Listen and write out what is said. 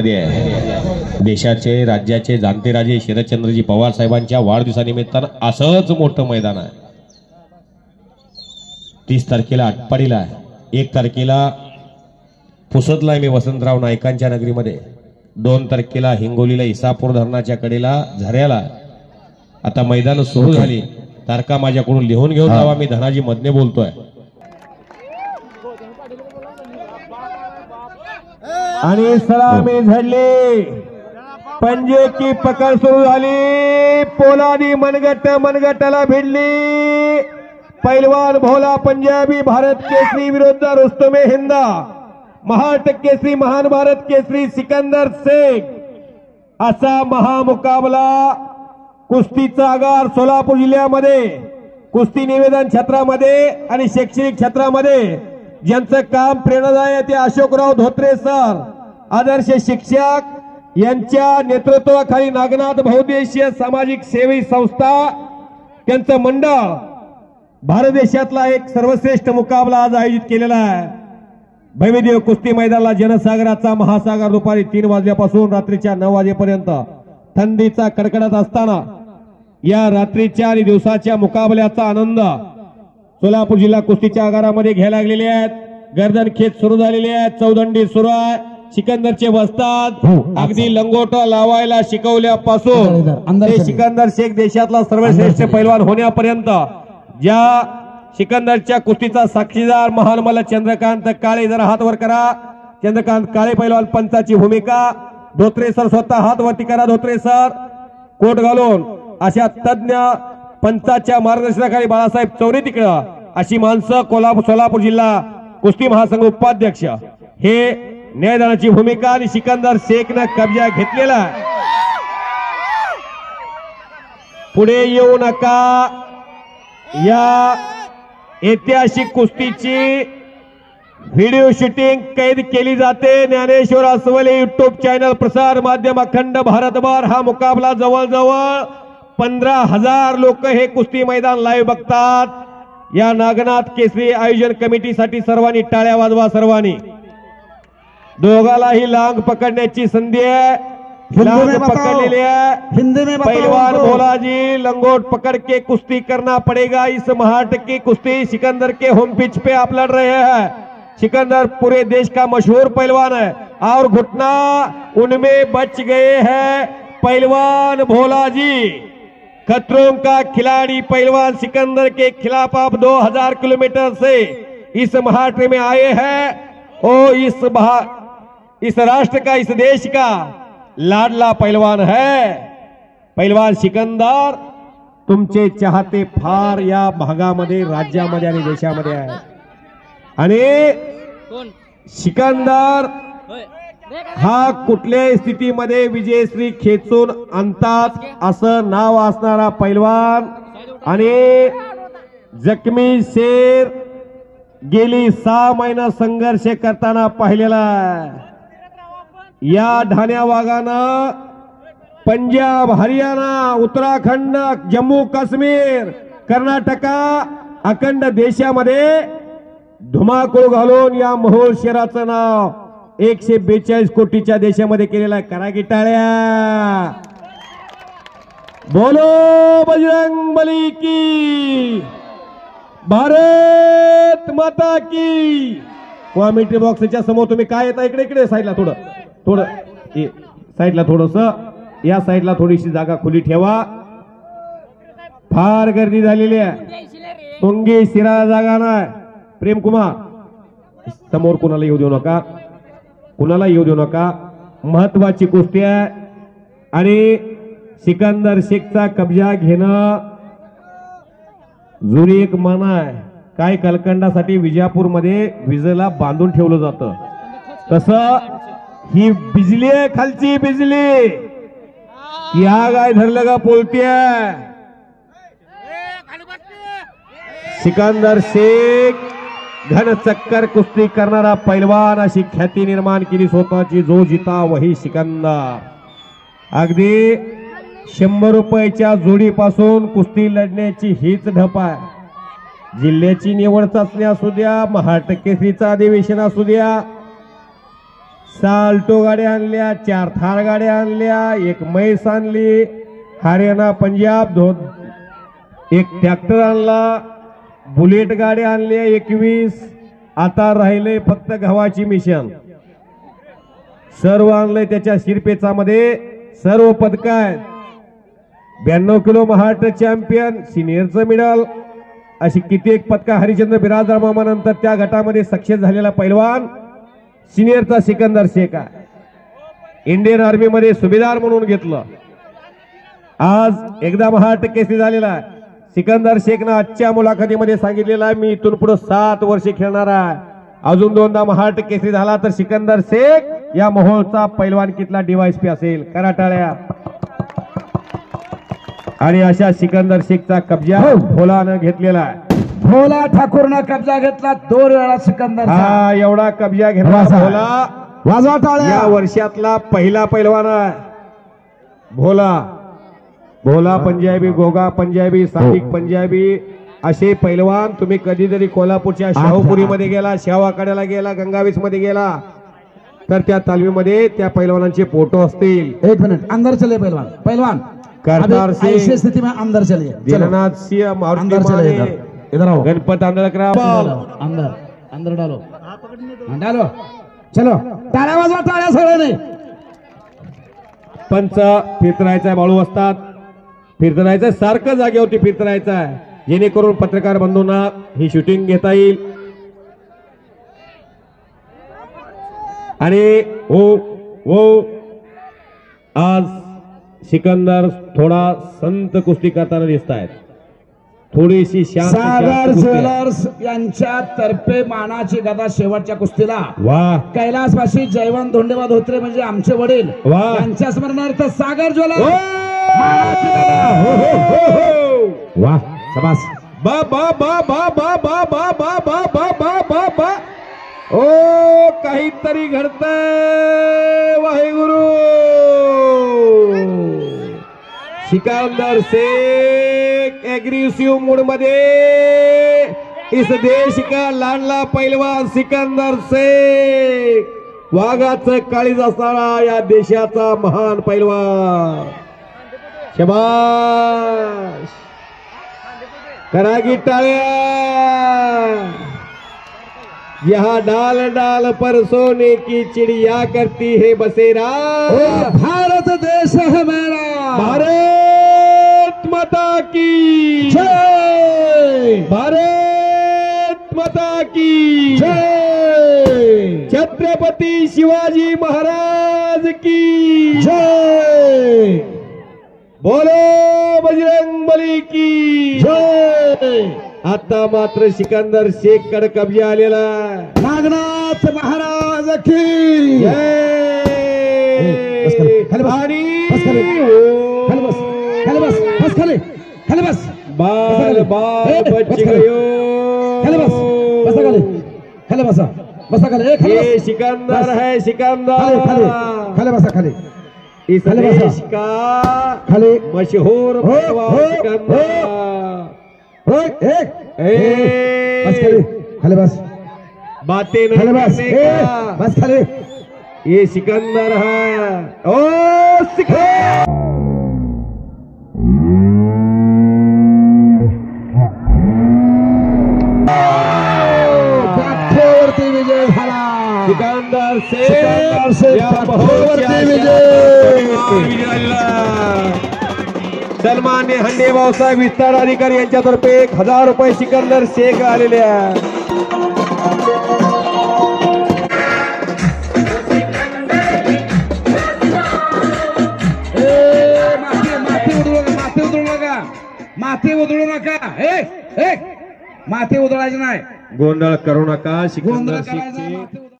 देशाचे राज्याचे जाणते राजे शरदचंद्रजी पवार साहेबांच्या वाढदिवसानिमित्तानं असंच मोठं मैदान आहे। 30 तारखेला आटपाडीला, 1 तारखेला पुसदला मी वसंतराव नायकांच्या नगरीमध्ये, 2 तारखेला हिंगोलीला इसापूर धरणाच्या कडेला झऱ्याला। आता मैदान सुरू झाली, तारखा माझ्याकडून लिहून घेऊन जावा। मी धनाजी मधने बोलतोय। आणि सलामी झडली, पंजे की पकड सुरू झाली। पोलादी मनगटाला भिडली। पैलवान भोला पंजाबी भारत केसरी विरुद्ध रुस्तमे हिंदा, महाराष्ट्र केसरी महान भारत केसरी सिकंदर शेख, असा महामुकाबला कुस्तीचा आगार सोलापूर जिल्ह्यामध्ये कुस्ती निवेदन क्षेत्रामध्ये आणि शैक्षणिक क्षेत्रामध्ये ज्यांचं काम प्रेरणादायी आहे ते अशोकराव धोत्रे सर, आदर्श शिक्षक यांच्या नेतृत्वाखाली नागनाथ बहुउद्देशीय सामाजिक सेवी संस्था, त्यांचं मंडळ भारत देशातला एक सर्वश्रेष्ठ मुकाबला आज आयोजित केलेला आहे। भव्यदेव कुस्ती मैदानाला जनसागराचा महासागर दुपारी 3 वाजल्यापासून रात्रीच्या 9 वाजेपर्यंत थंडीचा कडकडाट असताना या रात्रीच्या आणि दिवसाच्या मुकाबल्याचा आनंद सोलापूर जिल्हा कुस्तीच्या आगारामध्ये घ्यायला लागलेले आहेत। गर्दन खेच सुरू झालेले आहेत, चौदंडी सुरू आहे, सिकंदरचे वस्ताद अगदी लंगोटा लावायला शिकवल्यापासून ते सिकंदर शेख देशातला सर्वश्रेष्ठ पैलवान होण्यापर्यंत ज्या सिकंदरच्या कुस्तीचा साक्षीदार महान मल्ल चंद्रकांत काळे, जरा हात वर करा। चंद्रकांत काळे पैलवान पंचाची भूमिका, धोत्रे सर स्वतः हात वरती करा, धोत्रे सर कोट घालून, अशा तज्ञ पंचाच्या मार्गदर्शनाखाली बाळासाहेब चौरे तिकडं अशी माणसं सोलापूर जिल्हा कुस्ती महासंघ उपाध्यक्ष, हे न्यायदानाची भूमिका आणि सिकंदर शेखनं कब्जा घेतलेला। पुढे येऊ नका, या ऐतिहासिक कुस्तीची व्हिडिओ शूटिंग कैद केली जाते। ज्ञानेश्वर अस्वले युट्यूब चॅनल प्रसार माध्यम अखंड भारतभर हा मुकाबला जवळजवळ 15,000 लोक हे कुस्ती मैदान लाईव्ह बघतात। या नागनाथ केसरी आयोजन कमिटीसाठी सर्वांनी टाळ्या वाजवा। सर्वांनी दोघालाही लांग पकडण्याची संधी आहे, लांग पकड़लेली है। पहलवान भोला जी लंगोट पकड़ के कुश्ती करना पड़ेगा। इस महाराष्ट्र की कुश्ती सिकंदर के होम पिच पे आप लड़ रहे हैं। सिकंदर पूरे देश का मशहूर पहलवान है और घुटना उनमें बच गए हैं। पहलवान भोला जी खतरों का खिलाड़ी पहलवान सिकंदर के खिलाफ आप 2000 किलोमीटर से इस महाराष्ट्र में आए हैं और इस राष्ट्र का, इस देश का लाडला पहलवान है। पहलवान सिकंदर, तुमचे चाहते फार या भागामध्ये, राज्यामध्ये आणि देशामध्ये आहे। आणि सिकंदर हा कुठल्याही स्थितीमध्ये विजयश्री खेचून आणतात असं नाव असणारा पैलवान आणि जखमी शेर गेली 6 महिना संघर्ष करताना पाहिलेला। या ढाण्या वाघानं पंजाब, हरियाणा, उत्तराखंड, जम्मू काश्मीर, कर्नाटका अखंड देशामध्ये धुमाकूळ घालून या मोहोळ शहराचं नाव 142 कोटीच्या देशामध्ये केलेला आहे। करा की टाळ्या, बोलो बजरंग बली की, भारत माता की। कॉमेंट्री बॉक्सच्या समोर तुम्ही काय येता, इकडे साईडला थोडं साईडला, थोडस या साईडला थोडीशी जागा खुली ठेवा। फार गर्दी झालेली आहे, तुंगी शिराला जागा नाही। प्रेमकुमार समोर कुणाला येऊ देऊ नका, कुणाला येऊ देऊ नका। महत्वाची कुस्ती आहे आणि सिकंदर शेखचा कब्जा घेणं जुनी एक मन आहे। काय कलकंडासाठी विजापूरमध्ये विजेला बांधून ठेवलं जातं, तसं ही बिजली आहे, खालची बिजली। या गाय धरलं का पोलतीय। सिकंदर शेख घन चक्कर कुस्ती करणारा पैलवान, अशी ख्याती निर्माण केली स्वतःची। जो जिता वही सिकंदर। अगदी 100 रुपयाच्या जोडीपासून कुस्ती लढण्याची हीच ढप आहे। जिल्ह्याची निवड चाचणी असू द्या, महाराष्ट्र केसरीचं अधिवेशन असू द्या, साल्टो गाड्या आणल्या, 4 थार गाड्या आणल्या, 1 म्हैस आणली, हरियाणा पंजाब 2 एक ट्रॅक्टर आणला, बुलेट गाड्या आणल्या 21. आता राहिले फक्त गव्हाची मिशन. सर्व आणलंय त्याच्या शिरपेचामध्ये. सर्व पदक आहेत. 92 किलो महाराष्ट्र चॅम्पियन, सिनियरचं मिडल, अशी कित्येक पदका हरिचंद्र बिराजदार मामानंतर त्या गटामध्ये सक्सेस झालेला पैलवान सिनियरचा सिकंदर शेख आहे. इंडियन आर्मी मध्ये सुभेदार म्हणून घेतलं. आज एकदा महाराष्ट्र केसरी झालेला आहे. सिकंदर शेखनं आजच्या मुलाखतीमध्ये सांगितलेलं आहे, मी इथून पुढे 7 वर्षे खेळणार आहे. अजून 2दा महाराष्ट्र केसरी झाला तर सिकंदर शेख या मोहोळचा पैलवानकीतला डीवायएसपी असेल. कराटाळ्या. आणि अशा सिकंदर शेखचा कब्जा भोलानं घेतलेला आहे. भोला ठाकूरनं कब्जा घेतला 2 वेळा सिकंदर. हा एवढा कब्जा घेतला भोला. वाजवा टाळ्या. या वर्षातला पहिला पैलवान आहे भोला. भोला पंजाबी, गोगा पंजाबी, सादिक पंजाबी असे पैलवान तुम्ही कधीतरी कोल्हापूरच्या शाहूपुरीमध्ये गेला, शाहूवाकड्याला गेला, गंगावीस मध्ये गेला तर त्या तालमीमध्ये त्या पैलवानांचे फोटो असतील. 1 मिनट अंदर चले पहलवान. पहलवान करतार सिंह, ऐसी स्थिति में अंदर चलिए. दीननाथ सिंह, मारुति अंदर चले. माने, इधर आओ. गणपत आंधळकराव. अंदर अंदर डालो. डालो. चलो टाळ्या वाजवा. टाळ्या सगळ्यांनी. पंच फिरतरायचा बाळू असतात. फिरतरायचं सारखं जागेवरती फिरतरायचं आहे जेणेकरून पत्रकार बंधूंना ही शूटिंग घेता येईल. आणि हो आज सिकंदर थोडा संत कुस्ती करताना दिसत आहेत. थोडीशी शांत सागर ज्वेलर्स यांच्या तर्फे मानाची गदा शेवटच्या कुस्तीला वा कैलासवासी जयवंत धोंडेबा धोत्रे म्हणजे आमचे वडील वा. यांच्या स्मरणार्थ सागर ज्वेलर्स वा शाबास. बा बा बा बा बा बा बा बा बा बा बा बा बा. ओ काहीतरी घडतंय. वाहेगुरु. सिकंदर शेख एग्रेसिव्ह मूड मध्ये. इस देश का लाडला पैलवान सिकंदर शेख वाघाचं काळीज असणारा या देशाचा महान पैलवान. शाबाश. करा की टाळ्या. यहाँ डाल डाल पर सोने की चिड़िया करती है बसेरा. भारत देश है मेरा. भारत माता की जय. भारत माता की जय. छत्रपती शिवाजी महाराज की जय. बोलो बजरंगबली की जय. आता मात्र सिकंदर शेख कडे कब्जा आलेला. नागनाथ महाराज की जय. बस खाली. खाली बस. आणि बस खाली. खाली बस. खाली बस. बस खाली. खाली बस. बाल बाल बच गयो. खाली बस. बसा खाली. खाली बसा. बसा खाली. खाली ये बस. सिकंदर है खाली सिकंदर. खाली. खाली बसा खाली. इस खाली बसा. देश का खाली. मशहूर पैलवान सिकंदर. बस खाली. खाली बस. बातें नहीं खाली बस. करने का. बस खाली. ये सिकंदर है. ओ सिकंदर. गाठेवरती विजय झाला. सिकंदर सिकंदर शेख शेख या गाठेवरती बहुच्या विजय. विजय झाला. सन्मान्य हंडे भाऊसाहेब विस्तार अधिकारी यांच्यातर्फे 1000 रुपये सिकंदर शेख आलेले आहे. माती उधळू नका. माती उधळायची नाही. गोंधळ करू नका. गोंधळ सिकंदर करायचा शेखचे नाही.